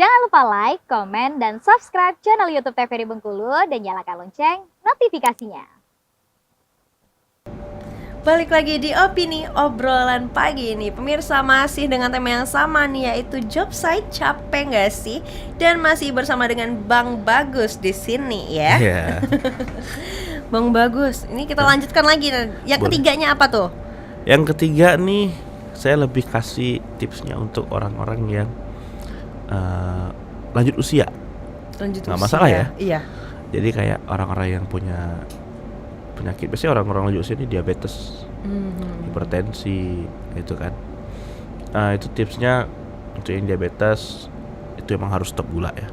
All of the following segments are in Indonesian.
Jangan lupa like, komen, dan subscribe channel YouTube TVRI Bengkulu dan nyalakan lonceng notifikasinya. Balik lagi di Opini Obrolan Pagi ini. Pemirsa, masih dengan tema yang sama nih, yaitu job site. Capek nggak sih? Dan masih bersama dengan Bang Bagus di sini ya. Iya. Bang Bagus, ini kita lanjutkan lagi. Yang ketiganya apa tuh? Yang ketiga nih, saya lebih kasih tipsnya untuk orang-orang yang lanjut usia. Lanjut Nggak usia. masalah ya? Iya. Jadi kayak orang-orang yang punya penyakit, biasanya orang-orang lanjut usia ini diabetes, hipertensi, gitu kan. Itu tipsnya untuk yang diabetes itu emang harus stop gula ya.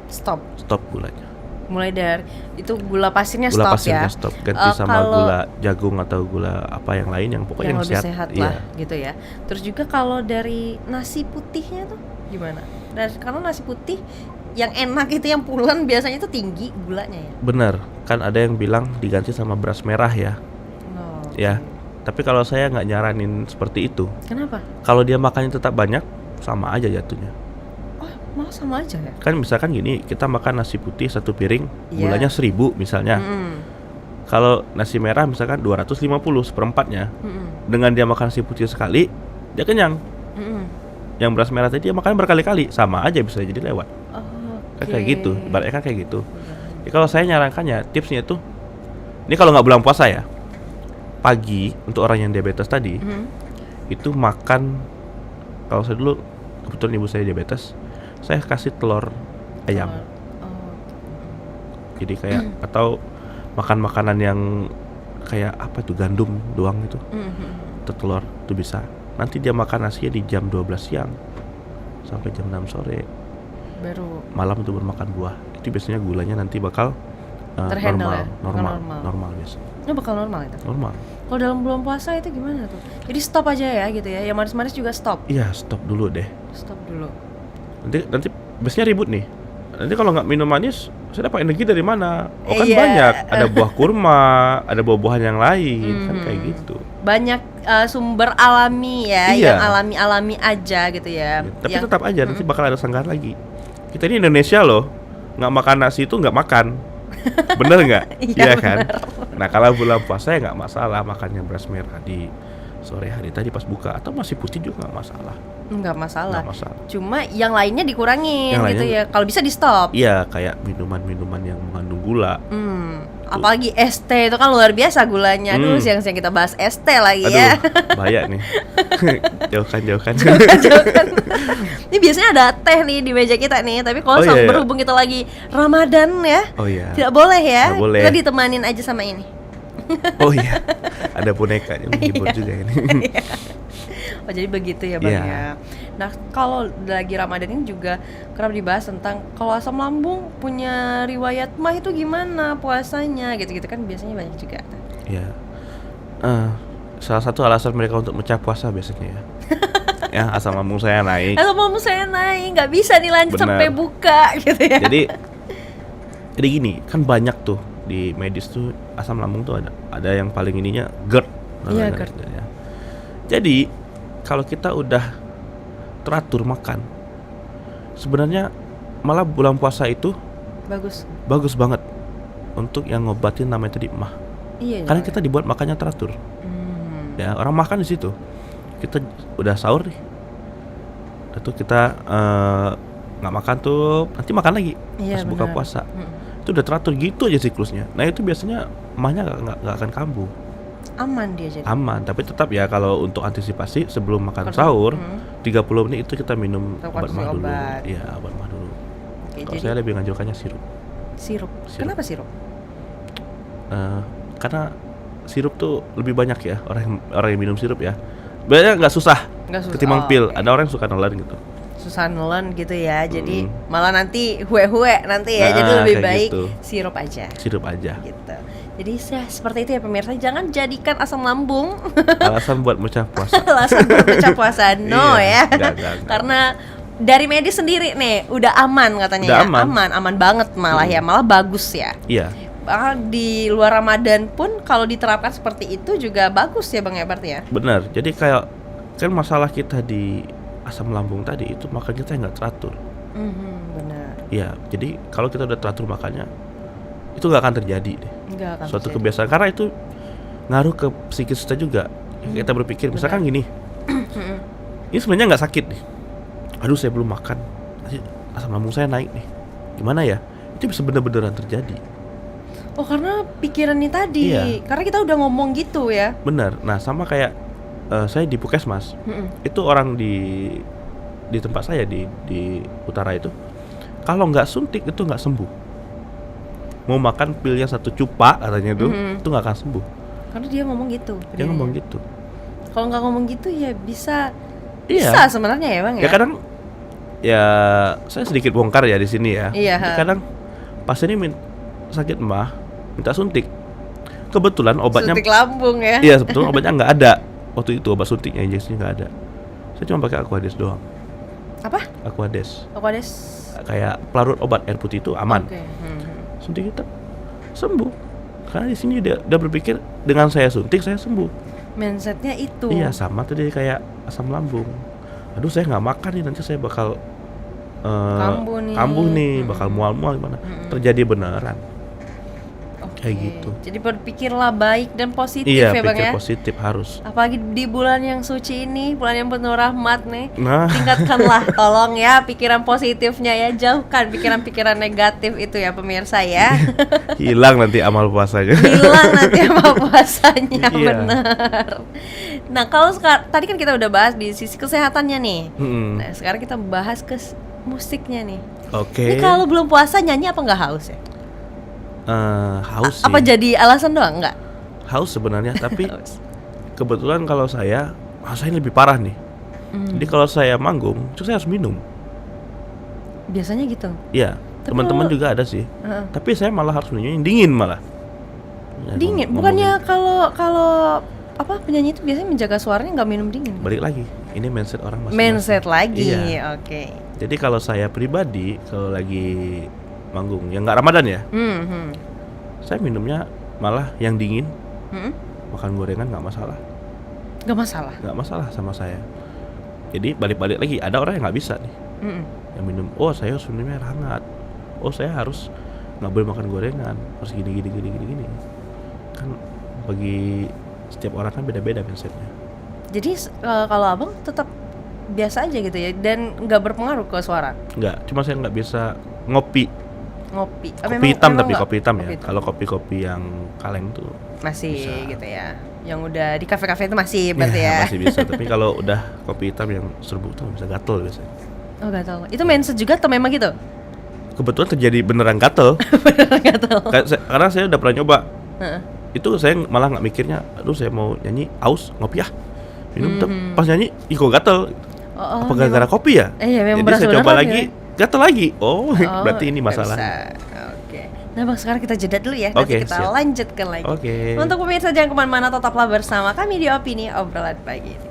Stop gulanya. Mulai dari itu gula pasirnya Gula stop pasirnya ya. stop, ganti sama Kalau gula jagung atau gula apa yang lain yang pokoknya yang yang lebih sehat Iya. lah gitu ya. Terus juga kalau dari nasi putihnya tuh gimana? Dan karena nasi putih yang enak itu yang puluhan biasanya tuh tinggi gulanya ya. Bener, kan ada yang bilang diganti sama beras merah ya. Oh, Ya, tapi kalau saya nggak nyaranin seperti itu. Kenapa? Kalau dia makannya tetap banyak, sama aja jatuhnya. Oh, malah sama aja ya. Kan misalkan gini, kita makan nasi putih 1 piring, Iya. gulanya 1000 misalnya. Mm-mm. Kalau nasi merah misalkan 250 seperempatnya. Mm-mm. Dengan dia makan nasi putih sekali, dia kenyang. Mm-mm. Yang beras merah tadi dia makan berkali-kali, sama aja bisa jadi lewat. Oh, Kan kayak gitu, ibaratnya kan kayak gitu. Ya, kalau saya nyarankannya, tipsnya itu, ini kalau nggak bulan puasa ya, pagi untuk orang yang diabetes tadi, itu makan, kalau saya dulu kebetulan ibu saya diabetes, saya kasih telur ayam. Oh. Jadi kayak atau makan makanan yang kayak apa tuh, gandum doang itu, atau telur itu bisa. Nanti dia makan nasinya di jam 12 siang sampai jam 6 sore. Baru Malam itu bermakan buah. Itu biasanya gulanya nanti bakal terhandle ya? normal biasa. itu bakal normal itu. Normal. Kalau dalam bulan puasa itu gimana tuh? Jadi stop aja ya gitu ya. Yang manis-manis juga stop. Iya, stop dulu deh. Stop dulu. Nanti biasanya ribut nih. Nanti kalau nggak minum manis, saya dapat energi dari mana? Oh kan Iya. banyak. Ada buah kurma, ada buah-buahan yang lain, kan kayak gitu. Banyak sumber alami ya, Iya. yang alami-alami aja gitu ya. Tapi Yang- tetap aja nanti bakal ada sanggahan lagi. Kita ini Indonesia loh, nggak makan nasi itu nggak makan. Bener nggak? Iya, kan? Nah kalau bulan puasa ya nggak masalah makannya beras merah di sore hari tadi pas buka, atau nasi putih juga nggak masalah. nggak masalah. Nggak masalah. Cuma yang lainnya dikurangin Yang gitu lainnya- ya. Kalau bisa di stop. Iya, kayak minuman-minuman yang mengandung gula. Apalagi es teh itu kan luar biasa gulanya. Aduh, siang-siang kita bahas es teh lagi ya. Aduh, bahaya nih. jauhkan. Jauhkan. Ini biasanya ada teh nih di meja kita nih, tapi kalau Oh, iya, iya. berhubung kita lagi Ramadan ya, Oh iya. tidak boleh ya. Nggak boleh. Kita ditemanin aja sama ini. Oh iya. Ada boneka yang menghibur juga ini. Oh, jadi begitu ya Bang Iya. ya. Nah, kalau lagi Ramadan ini juga kerap dibahas tentang kalau asam lambung punya riwayat mah itu gimana puasanya gitu-gitu kan biasanya banyak juga. Iya. Salah satu alasan mereka untuk mecah puasa biasanya ya. Ya, asam lambung saya naik. Asam lambung saya naik, nggak bisa nih lanjut Benar. sampai buka gitu ya. Jadi gini, kan banyak tuh di medis tuh asam lambung tuh ada yang paling ininya GERD. Iya, namanya, GERD. ya. Jadi kalau kita udah teratur makan, sebenarnya malah bulan puasa itu bagus banget untuk yang ngobatin namanya tadi emah. Iya. Karena kita dibuat makannya teratur. Ya, orang makan di situ. Kita udah sahur nih. Itu kita nggak makan tuh, nanti makan lagi Iya, pas buka benar. puasa. Itu udah teratur gitu aja siklusnya. Nah itu biasanya emahnya nggak akan kambuh. Aman dia jadi. Aman, tapi tetap ya kalau untuk antisipasi sebelum makan sahur 30 menit itu kita minum Kita obat konsumsi mah dulu. obat. Iya, obat mah dulu. Oke, Kalau jadi saya lebih menganjurkannya sirup. sirup. Kenapa sirup? Karena sirup tuh lebih banyak ya orang yang minum sirup ya. Sebenarnya nggak susah Nggak susah. ketimbang Oh, pil. oke. Ada orang yang suka nelen gitu. Susah nelen gitu ya. Jadi malah nanti hue-hue nanti ya. Nah, Jadi lebih kayak baik gitu. sirup aja. Sirup aja. Gitu. Jadi seperti itu ya pemirsa. Jangan jadikan asam lambung Alasan buat mecah puasa. alasan berbuka puasa. No Iya, ya. enggak. Karena dari medis sendiri nih udah aman katanya Udah ya. aman. Aman banget malah ya. Malah bagus ya. Iya. Bahkan di luar Ramadan pun kalau diterapkan seperti itu juga bagus ya Bang ya berarti ya. Benar. Jadi kayak kan masalah kita di asam lambung tadi itu makan kita nggak teratur. Benar. Iya, jadi kalau kita udah teratur makannya, itu nggak akan terjadi deh. Nggak akan Suatu terjadi. kebiasaan, karena itu ngaruh ke psikis kita juga. Kita berpikir, misalkan gini, ini sebenarnya nggak sakit nih. Aduh, saya belum makan, nanti asam lambung saya naik nih. Gimana ya? Itu bisa bener-beneran terjadi. Oh, karena pikiran ini tadi. Iya. Karena kita udah ngomong gitu ya. Bener. Nah, sama kayak saya di Puskesmas, itu orang di tempat saya di utara itu, kalau nggak suntik itu nggak sembuh. Mau makan pilnya 1 cupa katanya itu nggak akan sembuh. Karena dia ngomong gitu. Dia ngomong gitu. Kalau nggak ngomong gitu ya bisa. Iya. Bisa sebenarnya ya bang ya. Ya kadang ya saya sedikit bongkar ya di sini ya. Iya. Jadi kadang pasien ini sakit mah minta suntik. Kebetulan obatnya Suntik lambung ya. iya, sebetulnya obatnya nggak ada. Waktu itu obat suntiknya, injeksinya nggak ada. Saya cuma pakai Aquades doang. Apa? Aquades. Aquades. Kayak pelarut obat air putih itu aman. Oke. Suntik kita sembuh. Karena di sini dia berpikir dengan saya suntik saya sembuh. Mindsetnya itu. Iya, sama tadi kayak asam lambung. Aduh, saya nggak makan nih, nanti saya bakal kambuh nih, bakal mual-mual gimana. Terjadi beneran. Kayak gitu. Jadi berpikirlah baik dan positif Iya, ya bang pikir ya. positif harus. Apalagi di bulan yang suci ini, bulan yang penuh rahmat nih. Nah, Tingkatkanlah tolong ya pikiran positifnya ya. Jauhkan pikiran-pikiran negatif itu ya pemirsa ya. hilang nanti amal puasanya. Hilang nanti sama puasanya. Iya. Bener. Nah kalau tadi kan kita udah bahas di sisi kesehatannya nih. Nah sekarang kita bahas ke musiknya nih. Oke. Ini kalau belum puasa nyanyi apa nggak haus ya? Haus sih. Apa jadi alasan doang nggak? Haus sebenarnya, tapi Haus. kebetulan kalau saya lebih parah nih. Jadi kalau saya manggung, itu saya harus minum. Biasanya gitu. Iya, Tapi teman-teman kalau- juga ada sih. Tapi saya malah harus minum yang dingin malah. Ya, Dingin. ngomongin. Bukannya kalau apa penyanyi itu biasanya menjaga suaranya nggak minum dingin? Balik lagi, ini mindset orang masing-masing. Mindset lagi. Iya. Oke. Jadi kalau saya pribadi, kalau lagi manggung yang nggak Ramadan ya, saya minumnya malah yang dingin. Makan gorengan nggak masalah, Gak masalah. nggak masalah sama saya. Jadi balik-balik lagi, ada orang yang nggak bisa nih, yang minum. Oh, saya harus minumnya air hangat. Oh, saya harus nggak boleh makan gorengan, harus gini. Kan bagi setiap orang kan beda-beda mindsetnya. Jadi kalau abang tetap biasa aja gitu ya dan nggak berpengaruh ke suara. Nggak, cuma saya nggak bisa ngopi. Ngopi. Kopi hitam, tapi nggak? kopi hitam ya. Kopi hitam. Kalau kopi-kopi yang kaleng tuh Masih bisa. gitu ya. Yang udah di kafe-kafe itu masih berarti ya. masih bisa. Tapi kalau udah kopi hitam yang serbuk tuh bisa gatel biasanya. Oh gak tahu. Itu mindset juga atau memang gitu? Kebetulan terjadi beneran gatel. Beneran gak tahu. Karena saya udah pernah nyoba. Heeh. Itu saya malah nggak mikirnya, aduh saya mau nyanyi aus ngopi minum. Pas nyanyi, ih kok gatel. Oh, Apa gara-gara kopi ya? Iya, memang Jadi berasa saya coba beneran lagi, ya? gatel lagi. Oh, berarti ini bisa. masalah. Oke. Nah bang sekarang kita jeda dulu ya. Oke, Nanti kita siap. lanjutkan lagi. Oke. Untuk pemirsa jangan kemana-mana, tetaplah bersama kami di Opini Obrolan Pagi ini.